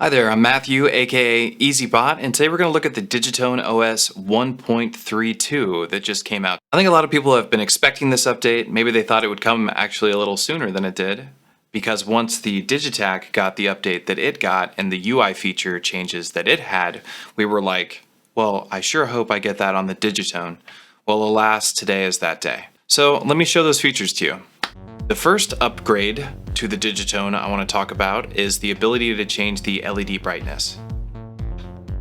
Hi there, I'm Matthew, aka EZBOT, and today we're going to look at the Digitone OS 1.32 that just came out. I think a lot of people have been expecting this update. Maybe they thought it would come actually a little sooner than it did, because once the Digitach got the update that it got and the UI feature changes that it had, we were like, well, I sure hope I get that on the Digitone. Well, alas, today is that day. So let me show those features to you. The first upgrade to the Digitone I want to talk about is the ability to change the LED brightness.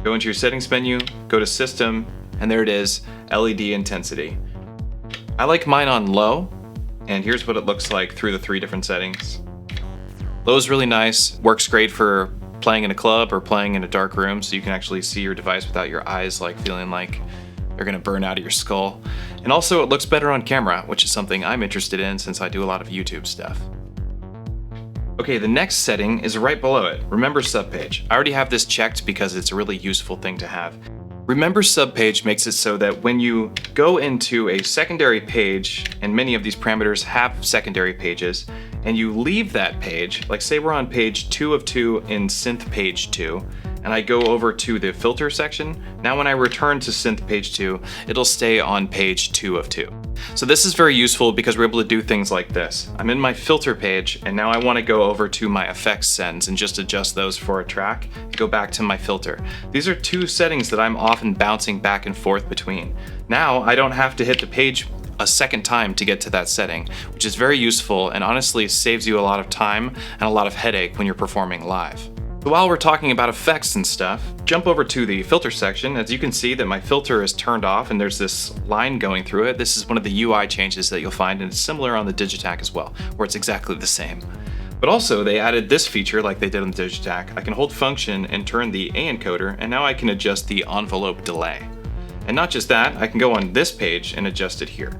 Go into your settings menu, go to System, and there it is, LED intensity. I like mine on low, and here's what it looks like through the 3 different settings. Low is really nice, works great for playing in a club or playing in a dark room so you can actually see your device without your eyes feeling like they're gonna burn out of your skull. And also it looks better on camera, which is something I'm interested in since I do a lot of YouTube stuff. Okay, the next setting is right below it. Remember Subpage. I already have this checked because it's a really useful thing to have. Remember Subpage makes it so that when you go into a secondary page, and many of these parameters have secondary pages, and you leave that page, like say we're on page 2 of 2 in synth page 2, and I go over to the filter section, now when I return to synth page 2, it'll stay on page 2 of 2. So this is very useful because we're able to do things like this. I'm in my filter page, and now I want to go over to my effects sends and just adjust those for a track, go back to my filter. These are 2 settings that I'm often bouncing back and forth between. Now I don't have to hit the page a second time to get to that setting, which is very useful and honestly saves you a lot of time and a lot of headache when you're performing live. So while we're talking about effects and stuff, jump over to the filter section. As you can see that my filter is turned off and there's this line going through it. This is one of the UI changes that you'll find, and it's similar on the Digitach as well, where it's exactly the same. But also they added this feature like they did on the Digitach. I can hold function and turn the A encoder, and now I can adjust the envelope delay. And not just that, I can go on this page and adjust it here.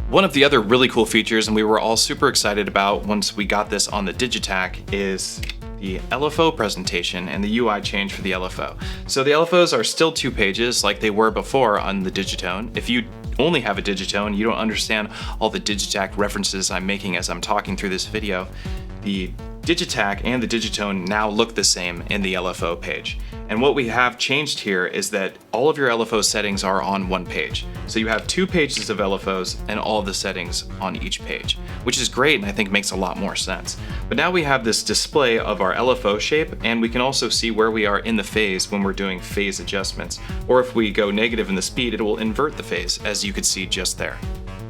One of the other really cool features, and we were all super excited about once we got this on the Digitach, is the LFO presentation and the UI change for the LFO. So the LFOs are still 2 pages like they were before on the Digitone. If you only have a Digitone, you don't understand all the Digitach references I'm making as I'm talking through this video. The Digitach and the Digitone now look the same in the LFO page. And what we have changed here is that all of your LFO settings are on 1 page. So you have 2 pages of LFOs and all of the settings on each page, which is great and I think makes a lot more sense. But now we have this display of our LFO shape, and we can also see where we are in the phase when we're doing phase adjustments. Or if we go negative in the speed, it will invert the phase, as you could see just there.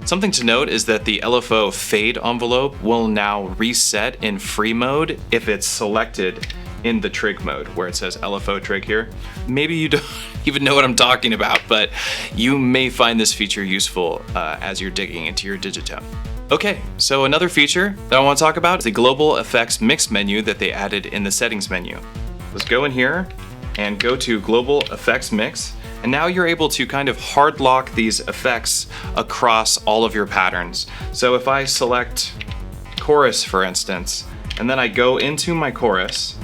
Something to note is that the LFO fade envelope will now reset in free mode if it's selected in the trig mode, where it says LFO trig here. Maybe you don't even know what I'm talking about, but you may find this feature useful as you're digging into your Digitone. Okay, so another feature that I want to talk about is the global effects mix menu that they added in the settings menu. Let's go in here and go to global effects mix. And now you're able to kind of hard lock these effects across all of your patterns. So if I select chorus, for instance, and then I go into my chorus,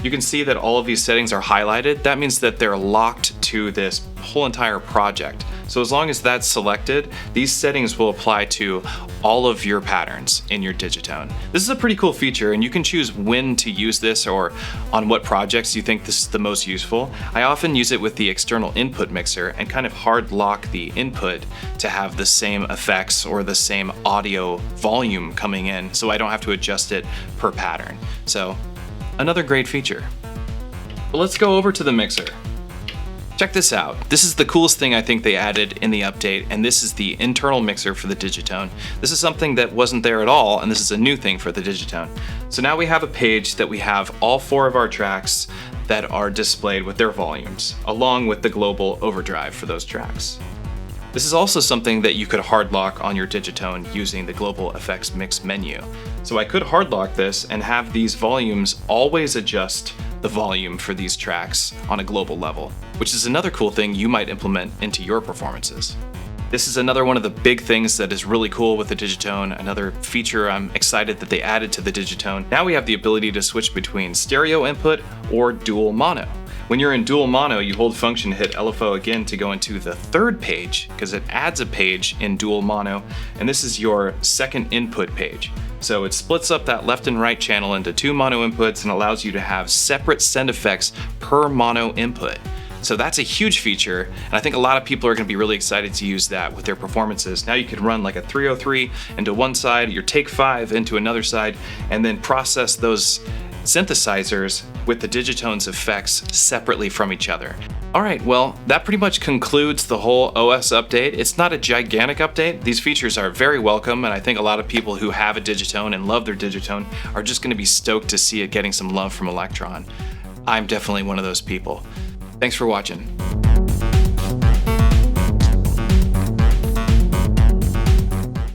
you can see that all of these settings are highlighted. That means that they're locked to this whole entire project. So as long as that's selected, these settings will apply to all of your patterns in your Digitone. This is a pretty cool feature, and you can choose when to use this or on what projects you think this is the most useful. I often use it with the external input mixer and kind of hard lock the input to have the same effects or the same audio volume coming in, so I don't have to adjust it per pattern. So another great feature. But let's go over to the mixer. Check this out. This is the coolest thing I think they added in the update, and this is the internal mixer for the Digitone. This is something that wasn't there at all, and this is a new thing for the Digitone. So now we have a page that we have all 4 of our tracks that are displayed with their volumes, along with the global overdrive for those tracks. This is also something that you could hard lock on your Digitone using the global effects mix menu. So I could hard lock this and have these volumes always adjust the volume for these tracks on a global level, which is another cool thing you might implement into your performances. This is another one of the big things that is really cool with the Digitone, another feature I'm excited that they added to the Digitone. Now we have the ability to switch between stereo input or dual mono. When you're in dual mono, you hold function, hit LFO again to go into the 3rd page, because it adds a page in dual mono, and this is your second input page. So it splits up that left and right channel into 2 mono inputs and allows you to have separate send effects per mono input. So that's a huge feature, and I think a lot of people are going to be really excited to use that with their performances. Now you can run like a 303 into one side, your Take 5 into another side, and then process those synthesizers with the Digitone's effects separately from each other. Alright, well, that pretty much concludes the whole OS update. It's not a gigantic update. These features are very welcome, and I think a lot of people who have a Digitone and love their Digitone are just going to be stoked to see it getting some love from Electron. I'm definitely one of those people. Thanks for watching.